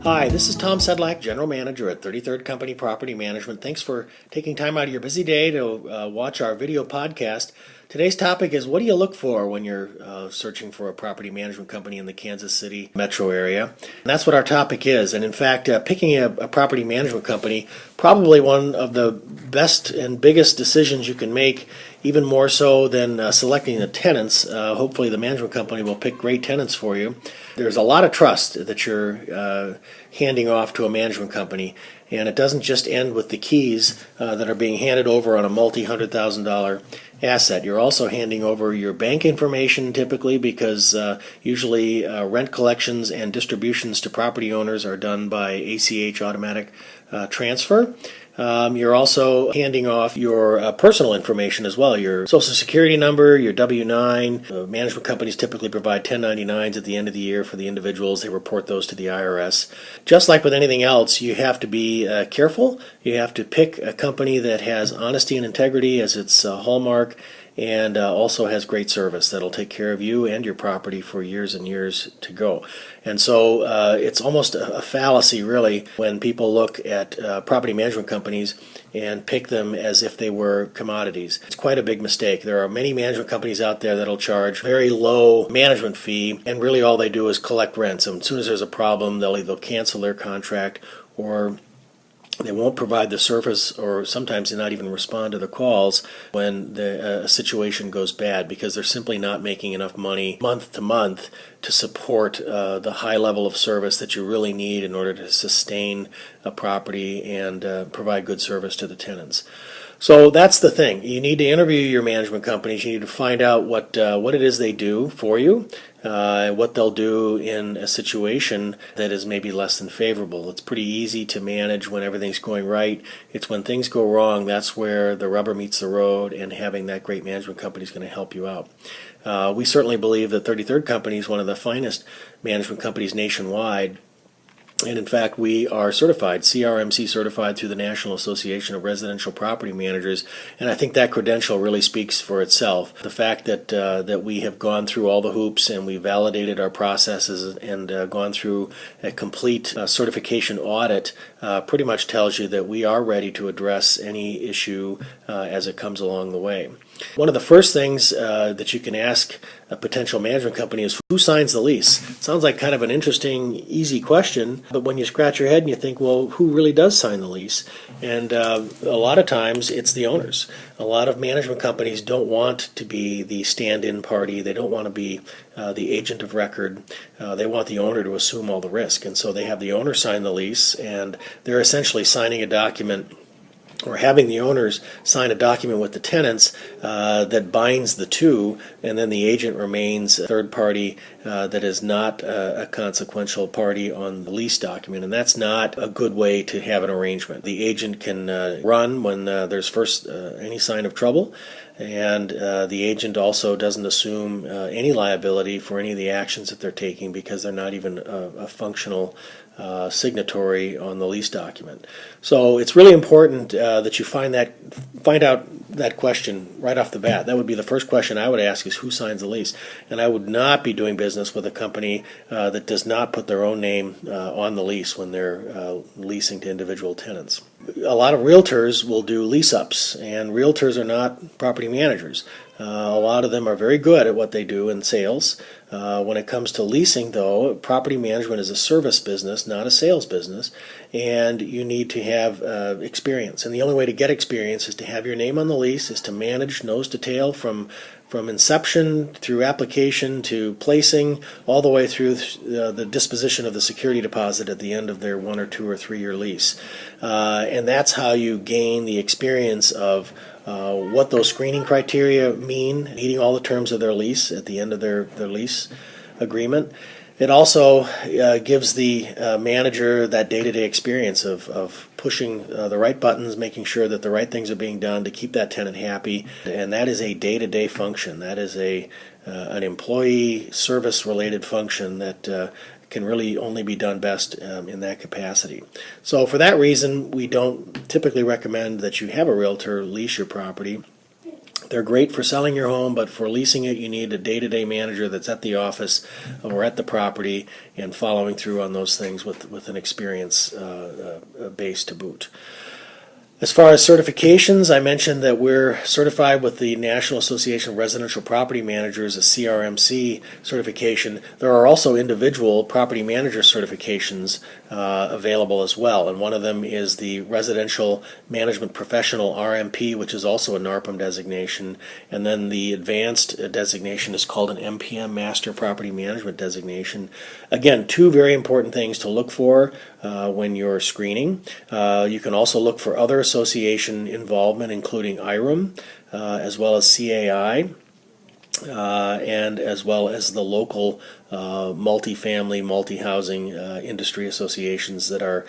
Hi, this is Tom Sedlak, General Manager at 33rd Company Property Management. Thanks for taking time out of your busy day to watch our video podcast. Today's topic is, what do you look for when you're searching for a property management company in the Kansas City metro area? And that's what our topic is. And in fact, picking a property management company, probably one of the best and biggest decisions you can make, even more so than selecting the tenants. Hopefully the management company will pick great tenants for you. There's a lot of trust that you're handing off to a management company, and it doesn't just end with the keys that are being handed over on a multi-$100,000 asset. You're also handing over your bank information typically, because usually rent collections and distributions to property owners are done by ACH, automatic transfer. You're also handing off your personal information as well, your Social Security number, your W-9. Management companies typically provide 1099s at the end of the year for the individuals. They report those to the IRS. Just like with anything else, you have to be careful. You have to pick a company that has honesty and integrity as its hallmark, and also has great service that'll take care of you and your property for years and years to go. And so it's almost a fallacy, really, when people look at property management companies and pick them as if they were commodities. It's quite a big mistake. There are many management companies out there that'll charge very low management fee, and really all they do is collect rents. And as soon as there's a problem, they'll either cancel their contract, or they won't provide the service, or sometimes they not even respond to the calls when the situation goes bad, because they're simply not making enough money month to month to support the high level of service that you really need in order to sustain a property and provide good service to the tenants. So that's the thing. You need to interview your management companies. You need to find out what it is they do for you, what they'll do in a situation that is maybe less than favorable. It's pretty easy to manage when everything's going right. It's when things go wrong, that's where the rubber meets the road, and having that great management company is going to help you out. We certainly believe that 33rd Company is one of the finest management companies nationwide. And in fact, we are certified, CRMC certified through the National Association of Residential Property Managers, and I think that credential really speaks for itself. The fact that we have gone through all the hoops and we validated our processes and gone through a complete certification audit pretty much tells you that we are ready to address any issue as it comes along the way. One of the first things that you can ask a potential management company is, who signs the lease? It sounds like kind of an interesting, easy question, but when you scratch your head and you think, well, who really does sign the lease? And a lot of times it's the owners. A lot of management companies don't want to be the stand-in party. They don't want to be the agent of record. They want the owner to assume all the risk. And so they have the owner sign the lease, and they're essentially signing a document, or having the owners sign a document with the tenants that binds the two, and then the agent remains a third party that is not a consequential party on the lease document. And that's not a good way to have an arrangement. The agent can run when there's first any sign of trouble, and the agent also doesn't assume any liability for any of the actions that they're taking, because they're not even a functional signatory on the lease document. So it's really important that you find out that question right off the bat. That would be the first question I would ask, is who signs the lease? And I would not be doing business with a company that does not put their own name on the lease when they're leasing to individual tenants. A lot of realtors will do lease-ups, and realtors are not property managers. A lot of them are very good at what they do in sales. When it comes to leasing, though, property management is a service business, not a sales business, and you need to have experience. And the only way to get experience is to have your name on the lease, is to manage nose to tail from inception through application to placing, all the way through the disposition of the security deposit at the end of their 1 or 2 or 3 year lease. And that's how you gain the experience of what those screening criteria mean, meeting all the terms of their lease at the end of their lease agreement. It also gives the manager that day-to-day experience of pushing the right buttons, making sure that the right things are being done to keep that tenant happy. And that is a day-to-day function. That is an employee service-related function that can really only be done best in that capacity. So for that reason, we don't typically recommend that you have a realtor lease your property. They're great for selling your home, but for leasing it, you need a day-to-day manager that's at the office or at the property and following through on those things with an experience base to boot. As far as certifications, I mentioned that we're certified with the National Association of Residential Property Managers, a CRMC certification. There are also individual property manager certifications available as well, and one of them is the Residential Management Professional RMP, which is also a NARPM designation, and then the advanced designation is called an MPM, Master Property Management designation. Again, two very important things to look for when you're screening. You can also look for other association involvement, including IRM, as well as CAI, and as well as the local multifamily, multi-housing industry associations that are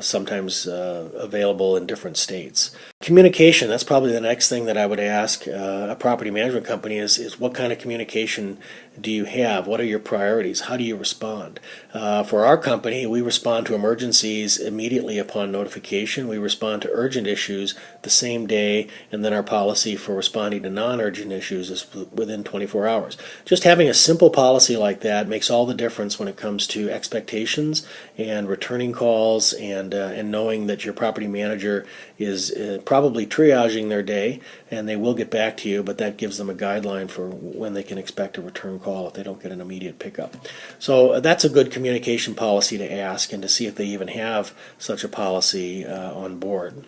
sometimes available in different states. Communication, that's probably the next thing that I would ask a property management company is what kind of communication do you have? What are your priorities? How do you respond? For our company, we respond to emergencies immediately upon notification. We respond to urgent issues the same day, and then our policy for responding to non-urgent issues is within 24 hours. Just having a simple policy like that makes all the difference when it comes to expectations and returning calls and knowing that your property manager is probably triaging their day and they will get back to you, but that gives them a guideline for when they can expect a return call if they don't get an immediate pickup. So that's a good communication policy to ask and to see if they even have such a policy on board.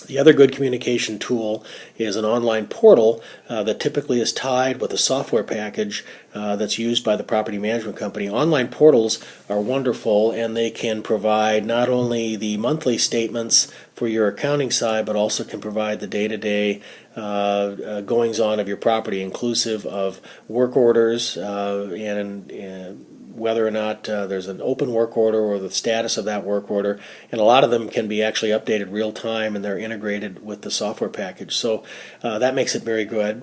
The other good communication tool is an online portal that typically is tied with a software package that's used by the property management company. Online portals are wonderful, and they can provide not only the monthly statements for your accounting side, but also can provide the day-to-day goings-on of your property, inclusive of work orders and whether or not there's an open work order or the status of that work order, and a lot of them can be actually updated real time and they're integrated with the software package, so that makes it very good.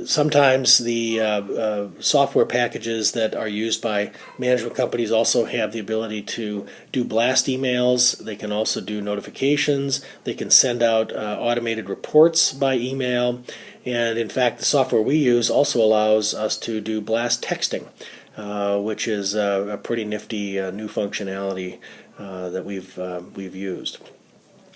Sometimes the software packages that are used by management companies also have the ability to do blast emails. They can also do notifications. They can send out automated reports by email, and in fact the software we use also allows us to do blast texting, which is a pretty nifty new functionality that we've used.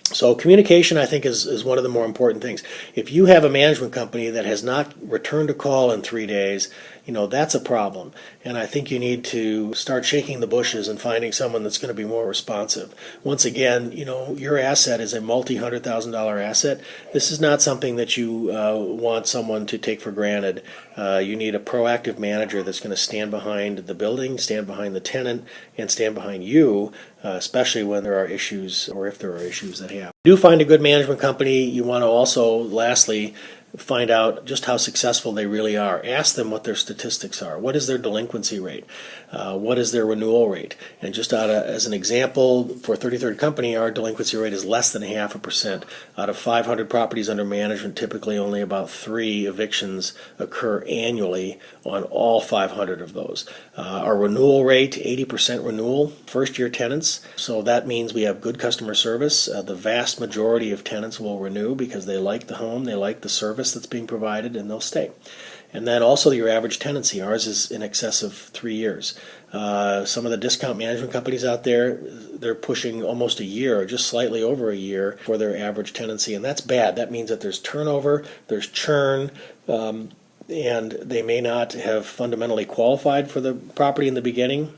So communication, I think, is one of the more important things. If you have a management company that has not returned a call in 3 days, that's a problem. And I think you need to start shaking the bushes and finding someone that's going to be more responsive. Once again, your asset is a multi-$100,000 asset. This is not something that you want someone to take for granted. You need a proactive manager that's going to stand behind the building, stand behind the tenant, and stand behind you, especially when there are issues or if there are issues that happen. Do find a good management company. You want to also, lastly, find out just how successful they really are. Ask them what their statistics are. What is their delinquency rate? What is their renewal rate? And just as an example, for 33rd Company, our delinquency rate is less than 0.5%. Out of 500 properties under management, typically only about 3 evictions occur annually on all 500 of those. Our renewal rate, 80% renewal, first-year tenants. So that means we have good customer service. The vast majority of tenants will renew because they like the home, they like the service that's being provided, and they'll stay. And then also your average tenancy. Ours is in excess of 3 years. Some of the discount management companies out there, they're pushing almost a year or just slightly over a year for their average tenancy, and that's bad. That means that there's turnover, there's churn, and they may not have fundamentally qualified for the property in the beginning.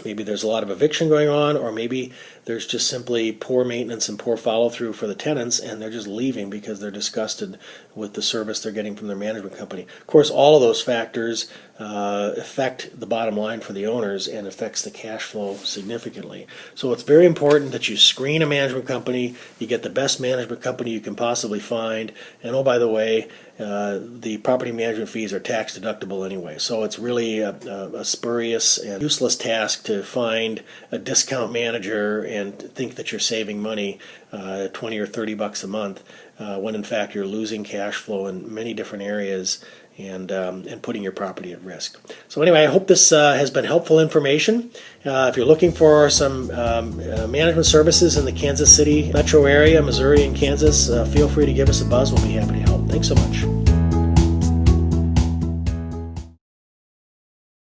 Maybe there's a lot of eviction going on, or maybe there's just simply poor maintenance and poor follow-through for the tenants, and they're just leaving because they're disgusted with the service they're getting from their management company. Of course, all of those factors affect the bottom line for the owners and affects the cash flow significantly. So it's very important that you screen a management company, you get the best management company you can possibly find, and oh, by the way, the property management fees are tax deductible anyway, so it's really a spurious and useless task to find a discount manager and think that you're saving money, $20 or $30 a month, when in fact you're losing cash flow in many different areas and putting your property at risk. So anyway, I hope this has been helpful information. If you're looking for some management services in the Kansas City metro area, Missouri and Kansas, feel free to give us a buzz. We'll be happy to help. Thanks so much.